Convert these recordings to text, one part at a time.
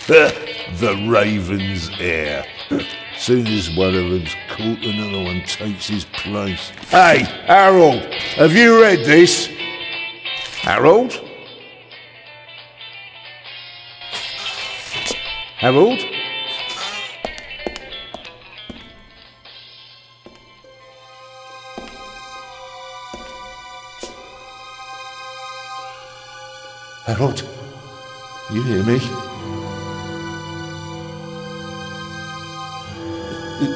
The Raven's heir. Soon as one of them's caught, another one takes his place. Hey, Harold, have you read this? Harold? Harold? Harold, you hear me?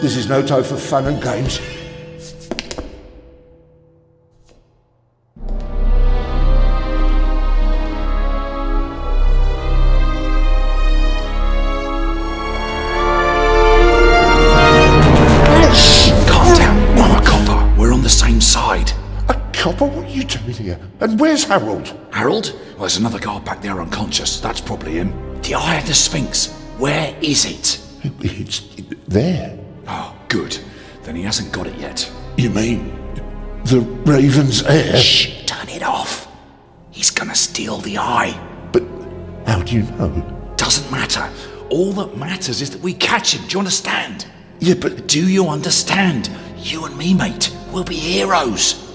This is no time for fun and games. Shh! Calm down. I'm a copper. We're on the same side. A copper? What are you doing here? And where's Harold? Harold? Well, there's another guard back there unconscious. That's probably him. The Eye of the Sphinx. Where is it? It's there. Oh, good. Then he hasn't got it yet. You mean the Raven's heir? Shh! Turn it off. He's gonna steal the eye. But how do you know? Doesn't matter. All that matters is that we catch him. Do you understand? Yeah, but... Do you understand? You and me, mate. We'll be heroes.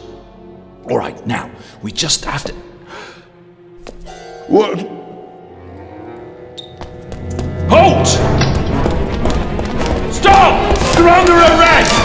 All right, now, we just have to... What? Halt! Stop! You're under arrest!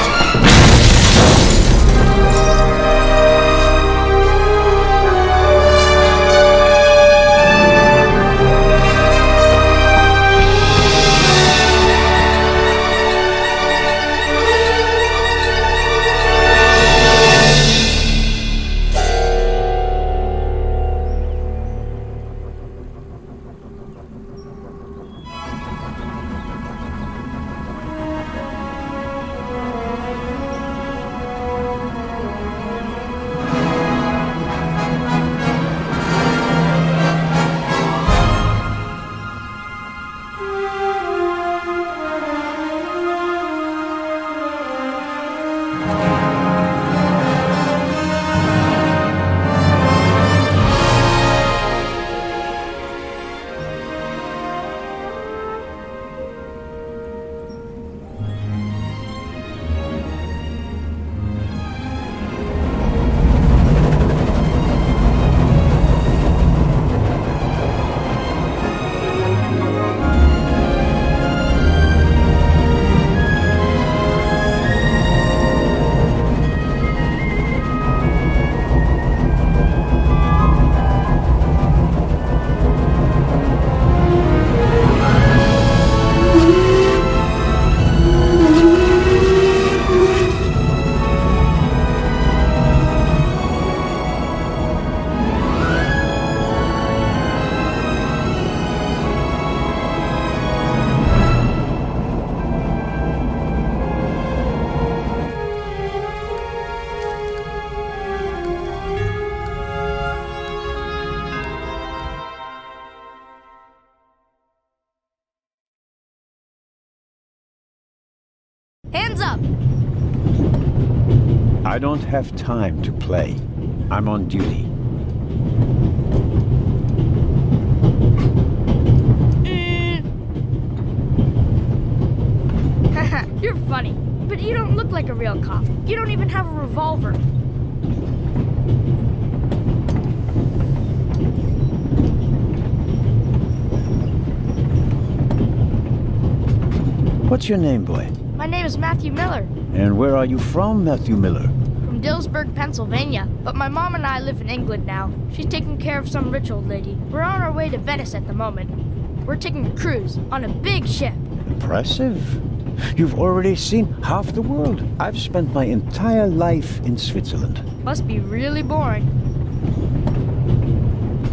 Hands up! I don't have time to play. I'm on duty. Haha, you're funny. But you don't look like a real cop. You don't even have a revolver. What's your name, boy? My name is Matthew Miller. And where are you from, Matthew Miller? From Dillsburg, Pennsylvania. But my mom and I live in England now. She's taking care of some rich old lady. We're on our way to Venice at the moment. We're taking a cruise on a big ship. Impressive. You've already seen half the world. I've spent my entire life in Switzerland. Must be really boring.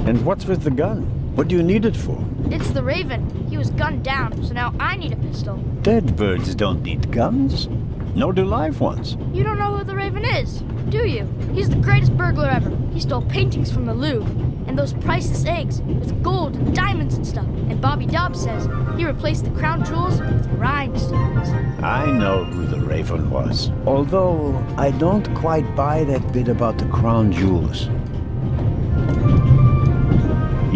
And what's with the gun? What do you need it for? It's the Raven. He was gunned down, so now I need a pistol. Dead birds don't need guns. Nor do live ones. You don't know who the Raven is, do you? He's the greatest burglar ever. He stole paintings from the Louvre, and those priceless eggs with gold and diamonds and stuff. And Bobby Dobbs says he replaced the crown jewels with rhinestones. I know who the Raven was. Although, I don't quite buy that bit about the crown jewels.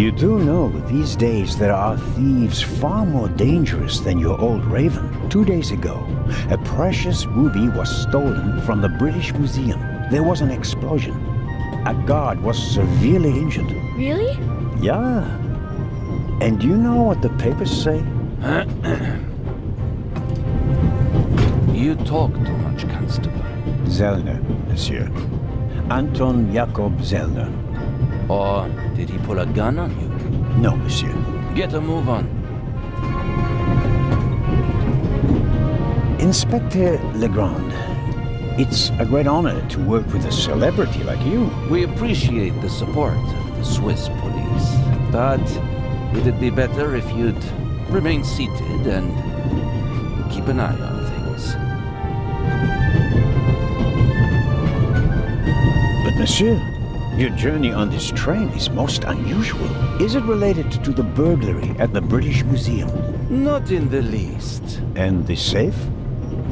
You do know these days there are thieves far more dangerous than your old Raven. 2 days ago, a precious ruby was stolen from the British Museum. There was an explosion. A guard was severely injured. Really? Yeah. And you know what the papers say? You talk too much, Constable. Zellner, monsieur. Anton Jakob Zellner. Or did he pull a gun on you? No, monsieur. Get a move on. Inspector Legrand, it's a great honor to work with a celebrity like you. We appreciate the support of the Swiss police, but would it be better if you'd remain seated and keep an eye on things? But monsieur, your journey on this train is most unusual. Is it related to the burglary at the British Museum? Not in the least. And the safe?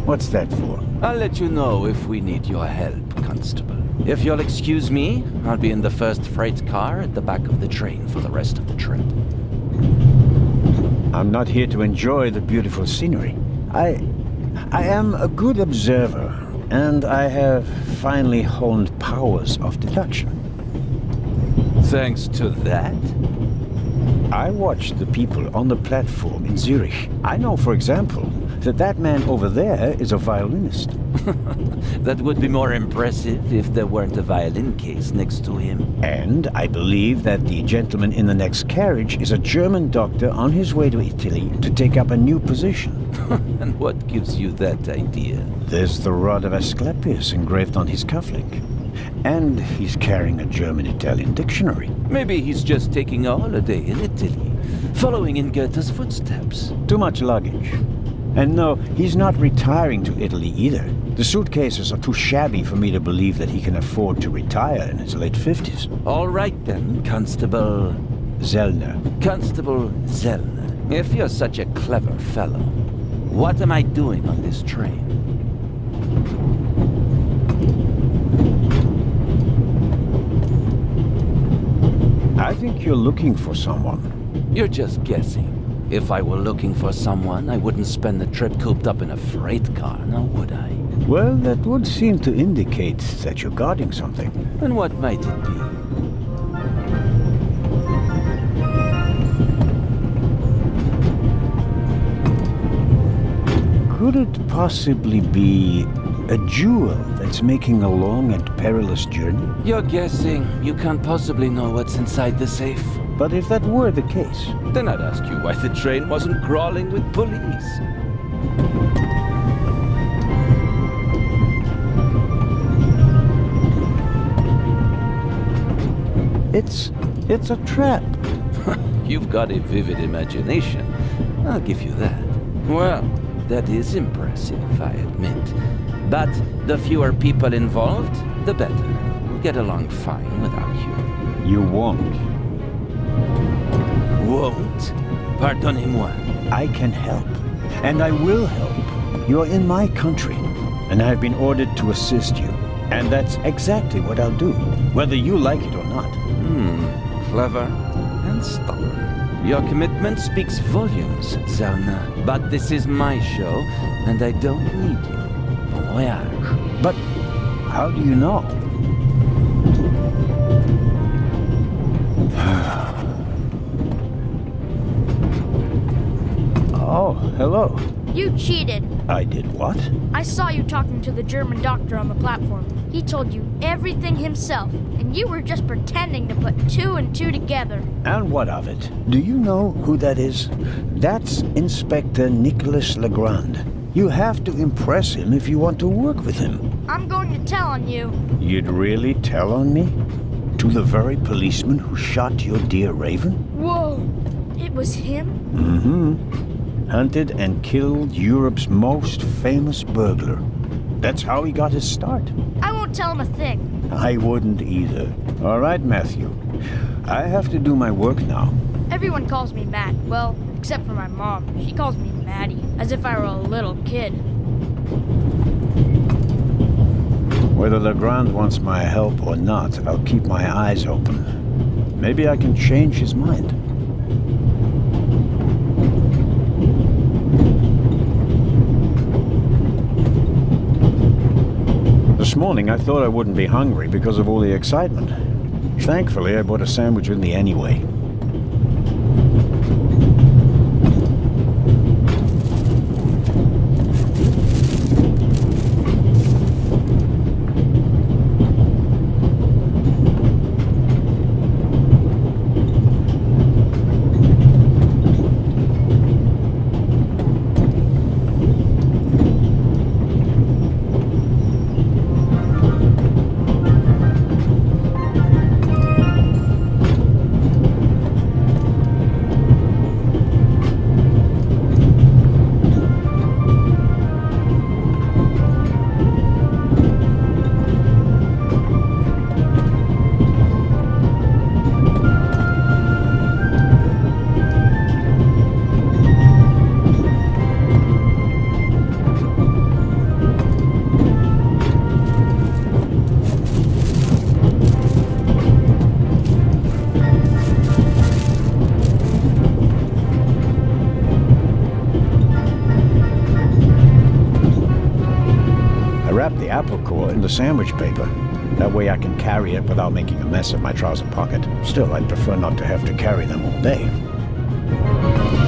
What's that for? I'll let you know if we need your help, Constable. If you'll excuse me, I'll be in the first freight car at the back of the train for the rest of the trip. I'm not here to enjoy the beautiful scenery. I am a good observer, and I have finally honed powers of deduction. Thanks to that? I watched the people on the platform in Zurich. I know, for example, that man over there is a violinist. That would be more impressive if there weren't a violin case next to him. And I believe that the gentleman in the next carriage is a German doctor on his way to Italy to take up a new position. And what gives you that idea? There's the rod of Asclepius engraved on his cufflink. And he's carrying a German-Italian dictionary. Maybe he's just taking a holiday in Italy, following in Goethe's footsteps. Too much luggage. And no, he's not retiring to Italy either. The suitcases are too shabby for me to believe that he can afford to retire in his late 50s. All right then, Constable... Zellner. Constable Zellner. If you're such a clever fellow, what am I doing on this train? I think you're looking for someone. You're just guessing. If I were looking for someone, I wouldn't spend the trip cooped up in a freight car, now would I? Well, that would seem to indicate that you're guarding something. And what might it be? Could it possibly be a jewel that's making a long and perilous journey? You're guessing. You can't possibly know what's inside the safe. But if that were the case... Then I'd ask you why the train wasn't crawling with police. It's a trap. You've got a vivid imagination. I'll give you that. Well, that is impressive, I admit. But the fewer people involved, the better. We'll get along fine without you. You won't. Won't? Pardonnez-moi. I can help. And I will help. You're in my country. And I've been ordered to assist you. And that's exactly what I'll do. Whether you like it or not. Clever and stubborn. Your commitment speaks volumes, Zellner. But this is my show, and I don't need you. Bon voyage. But how do you know? Oh, hello. You cheated. I did what? I saw you talking to the German doctor on the platform. He told you everything himself, and you were just pretending to put two and two together. And what of it? Do you know who that is? That's Inspector Nicholas Legrand. You have to impress him if you want to work with him. I'm going to tell on you. You'd really tell on me? To the very policeman who shot your dear Raven? Whoa! It was him? Mm-hmm. Hunted and killed Europe's most famous burglar. That's how he got his start. I won't tell him a thing. I wouldn't either. All right, Matthew. I have to do my work now. Everyone calls me Matt. Well, except for my mom. She calls me Maddie, as if I were a little kid. Whether Legrand wants my help or not, I'll keep my eyes open. Maybe I can change his mind. This morning I thought I wouldn't be hungry because of all the excitement. Thankfully, I bought a sandwich with me anyway. The apple core in the sandwich paper. That way I can carry it without making a mess of my trouser pocket. Still, I'd prefer not to have to carry them all day.